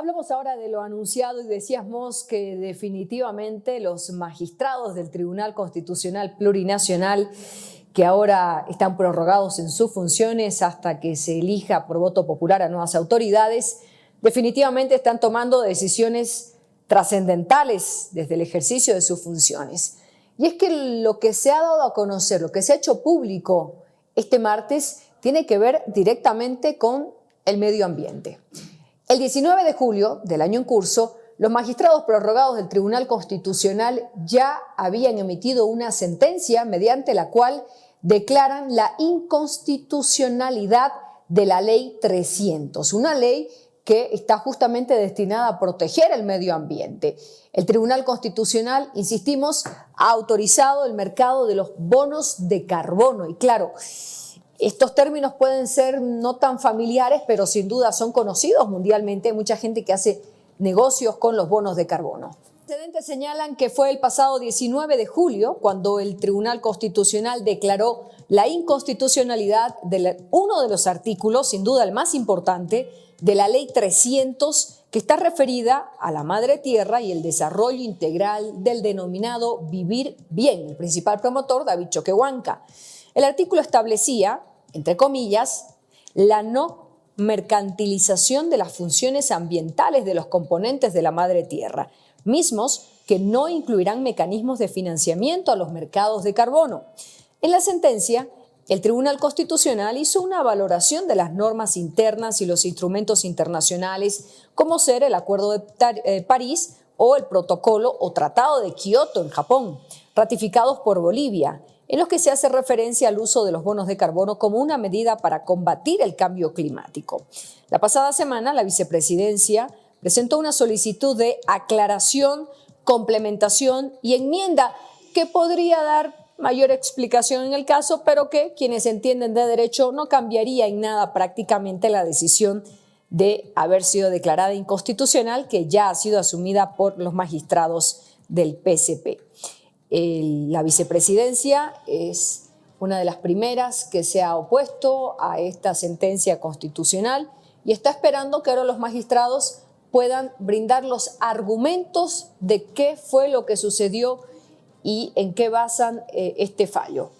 Hablamos ahora de lo anunciado y decíamos que definitivamente los magistrados del Tribunal Constitucional Plurinacional, que ahora están prorrogados en sus funciones hasta que se elija por voto popular a nuevas autoridades, definitivamente están tomando decisiones trascendentales desde el ejercicio de sus funciones. Y es que lo que se ha dado a conocer, lo que se ha hecho público este martes, tiene que ver directamente con el medio ambiente. El 19 de julio del año en curso, los magistrados prorrogados del Tribunal Constitucional ya habían emitido una sentencia mediante la cual declaran la inconstitucionalidad de la Ley 300, una ley que está justamente destinada a proteger el medio ambiente. El Tribunal Constitucional, insistimos, ha autorizado el mercado de los bonos de carbono. Y claro, estos términos pueden ser no tan familiares, pero sin duda son conocidos mundialmente. Hay mucha gente que hace negocios con los bonos de carbono. Los antecedentes señalan que fue el pasado 19 de julio cuando el Tribunal Constitucional declaró la inconstitucionalidad de uno de los artículos, sin duda el más importante, de la Ley 300, que está referida a la madre tierra y el desarrollo integral del denominado Vivir Bien, el principal promotor, David Choquehuanca. El artículo establecía, entre comillas, la no mercantilización de las funciones ambientales de los componentes de la madre tierra, mismos que no incluirán mecanismos de financiamiento a los mercados de carbono. En la sentencia, el Tribunal Constitucional hizo una valoración de las normas internas y los instrumentos internacionales, como ser el Acuerdo de París o el Protocolo o Tratado de Kioto en Japón, ratificados por Bolivia, en los que se hace referencia al uso de los bonos de carbono como una medida para combatir el cambio climático. La pasada semana, la vicepresidencia presentó una solicitud de aclaración, complementación y enmienda que podría dar mayor explicación en el caso, pero que quienes entienden de derecho no cambiaría en nada prácticamente la decisión de haber sido declarada inconstitucional, que ya ha sido asumida por los magistrados del PCP. La vicepresidencia es una de las primeras que se ha opuesto a esta sentencia constitucional y está esperando que ahora los magistrados puedan brindar los argumentos de qué fue lo que sucedió y en qué basan este fallo.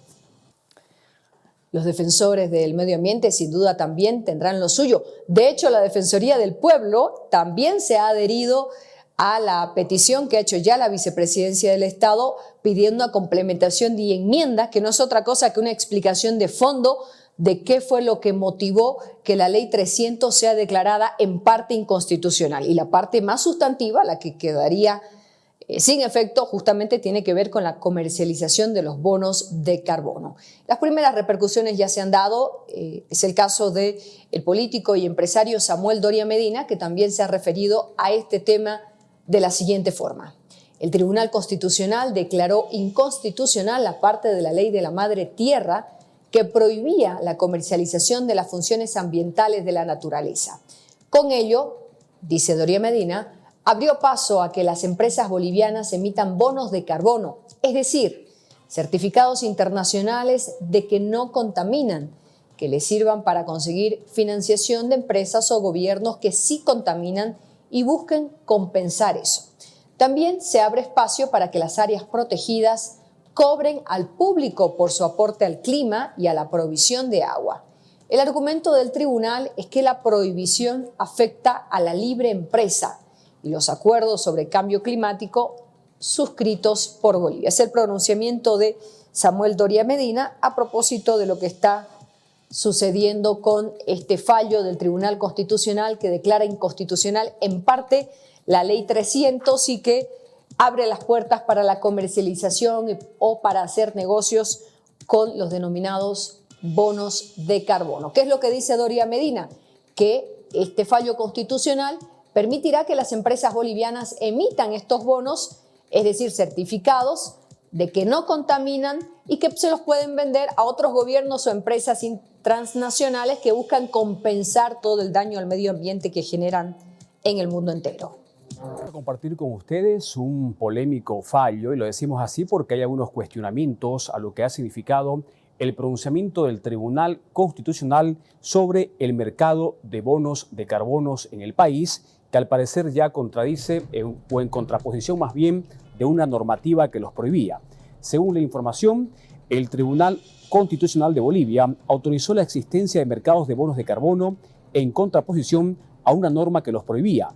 Los defensores del medio ambiente sin duda también tendrán lo suyo. De hecho, la Defensoría del Pueblo también se ha adherido a la petición que ha hecho ya la Vicepresidencia del Estado pidiendo a complementación y enmiendas, que no es otra cosa que una explicación de fondo de qué fue lo que motivó que la Ley 300 sea declarada en parte inconstitucional. Y la parte más sustantiva, la que quedaría sin efecto, justamente tiene que ver con la comercialización de los bonos de carbono. Las primeras repercusiones ya se han dado, es el caso del político y empresario Samuel Doria Medina, que también se ha referido a este tema de la siguiente forma. El Tribunal Constitucional declaró inconstitucional la parte de la Ley de la Madre Tierra que prohibía la comercialización de las funciones ambientales de la naturaleza. Con ello, dice Doria Medina, abrió paso a que las empresas bolivianas emitan bonos de carbono, es decir, certificados internacionales de que no contaminan, que les sirvan para conseguir financiación de empresas o gobiernos que sí contaminan y busquen compensar eso. También se abre espacio para que las áreas protegidas cobren al público por su aporte al clima y a la provisión de agua. El argumento del tribunal es que la prohibición afecta a la libre empresa y los acuerdos sobre cambio climático suscritos por Bolivia. Es el pronunciamiento de Samuel Doria Medina a propósito de lo que está sucediendo con este fallo del Tribunal Constitucional que declara inconstitucional en parte la Ley 300 y que abre las puertas para la comercialización o para hacer negocios con los denominados bonos de carbono. ¿Qué es lo que dice Doria Medina? Que este fallo constitucional permitirá que las empresas bolivianas emitan estos bonos, es decir, certificados de que no contaminan y que se los pueden vender a otros gobiernos o empresas transnacionales que buscan compensar todo el daño al medio ambiente que generan en el mundo entero. Voy a compartir con ustedes un polémico fallo, y lo decimos así porque hay algunos cuestionamientos a lo que ha significado el pronunciamiento del Tribunal Constitucional sobre el mercado de bonos de carbonos en el país, que al parecer ya contradice o en contraposición más bien de una normativa que los prohibía. Según la información, el Tribunal Constitucional de Bolivia autorizó la existencia de mercados de bonos de carbono en contraposición a una norma que los prohibía.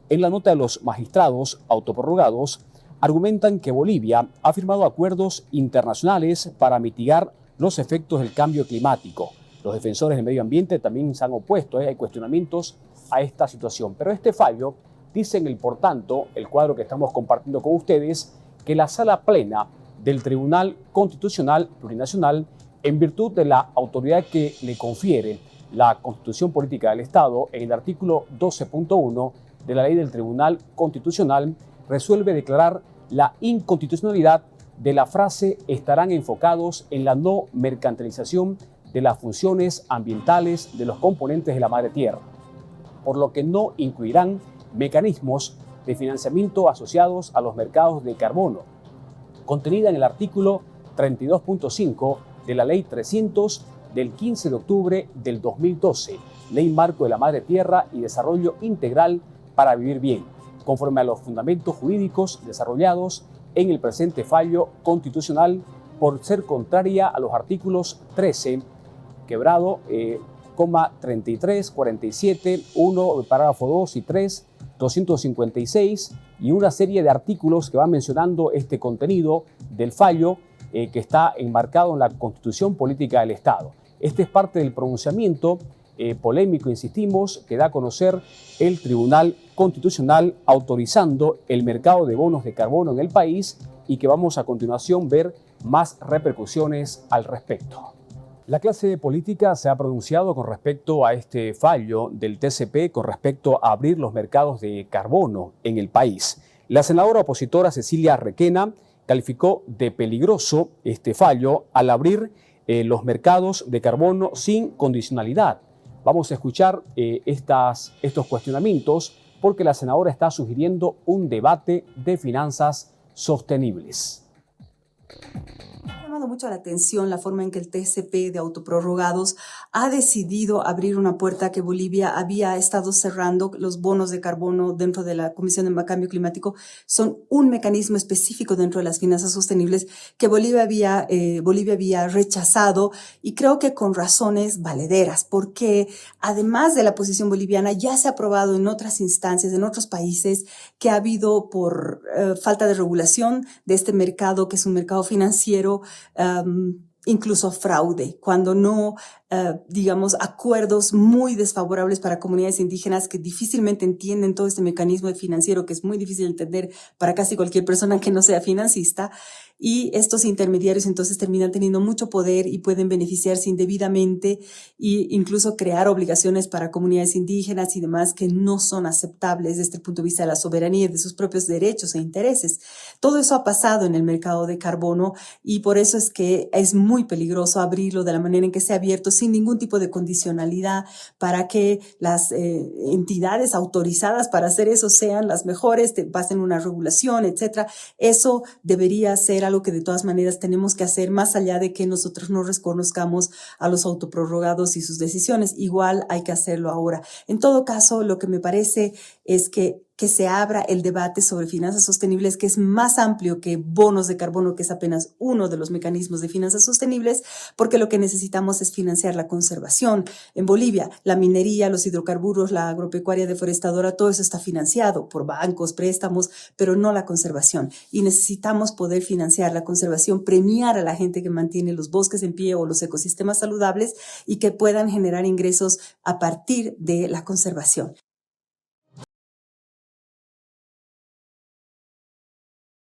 En la nota, de los magistrados autoprorrogados argumentan que Bolivia ha firmado acuerdos internacionales para mitigar los efectos del cambio climático. Los defensores del medio ambiente también se han opuesto, hay cuestionamientos a esta situación. Pero este fallo dice por tanto, el cuadro que estamos compartiendo con ustedes, que la Sala Plena del Tribunal Constitucional Plurinacional, en virtud de la autoridad que le confiere la Constitución Política del Estado, en el artículo 12.1 de la Ley del Tribunal Constitucional, resuelve declarar la inconstitucionalidad de la frase "estarán enfocados en la no mercantilización de las funciones ambientales de los componentes de la madre tierra", por lo que no incluirán mecanismos de financiamiento asociados a los mercados de carbono, contenida en el artículo 32.5 de la Ley 300 del 15 de octubre del 2012, Ley Marco de la Madre Tierra y Desarrollo Integral para Vivir Bien, conforme a los fundamentos jurídicos desarrollados en el presente fallo constitucional, por ser contraria a los artículos 13, quebrado, 33, 47, 1, parágrafo 2 y 3, 256 y una serie de artículos que van mencionando este contenido del fallo que está enmarcado en la Constitución Política del Estado. Este es parte del pronunciamiento polémico, insistimos, que da a conocer el Tribunal Constitucional autorizando el mercado de bonos de carbono en el país y que vamos a continuación ver más repercusiones al respecto. La clase política se ha pronunciado con respecto a este fallo del TCP con respecto a abrir los mercados de carbono en el país. La senadora opositora Cecilia Requena calificó de peligroso este fallo al abrir los mercados de carbono sin condicionalidad. Vamos a escuchar estos cuestionamientos porque la senadora está sugiriendo un debate de finanzas sostenibles. Ha llamado mucho la atención la forma en que el TCP de autoprorrogados ha decidido abrir una puerta que Bolivia había estado cerrando. Los bonos de carbono dentro de la Comisión de Cambio Climático son un mecanismo específico dentro de las finanzas sostenibles que Bolivia había rechazado, y creo que con razones valederas, porque además de la posición boliviana ya se ha probado en otras instancias, en otros países, que ha habido por falta de regulación de este mercado, que es un mercado financiero, incluso fraude, cuando no, acuerdos muy desfavorables para comunidades indígenas que difícilmente entienden todo este mecanismo financiero, que es muy difícil de entender para casi cualquier persona que no sea financista, y estos intermediarios entonces terminan teniendo mucho poder y pueden beneficiarse indebidamente e incluso crear obligaciones para comunidades indígenas y demás que no son aceptables desde el punto de vista de la soberanía y de sus propios derechos e intereses. Todo eso ha pasado en el mercado de carbono y por eso es que es muy peligroso abrirlo de la manera en que se ha abierto, sin ningún tipo de condicionalidad, para que las entidades autorizadas para hacer eso sean las mejores, pasen una regulación, etcétera. Eso debería ser algo que de todas maneras tenemos que hacer, más allá de que nosotros no reconozcamos a los autoprorrogados y sus decisiones. Igual hay que hacerlo ahora. En todo caso, lo que me parece es que se abra el debate sobre finanzas sostenibles, que es más amplio que bonos de carbono, que es apenas uno de los mecanismos de finanzas sostenibles, porque lo que necesitamos es financiar la conservación. En Bolivia, la minería, los hidrocarburos, la agropecuaria deforestadora, todo eso está financiado por bancos, préstamos, pero no la conservación. Y necesitamos poder financiar la conservación, premiar a la gente que mantiene los bosques en pie o los ecosistemas saludables y que puedan generar ingresos a partir de la conservación.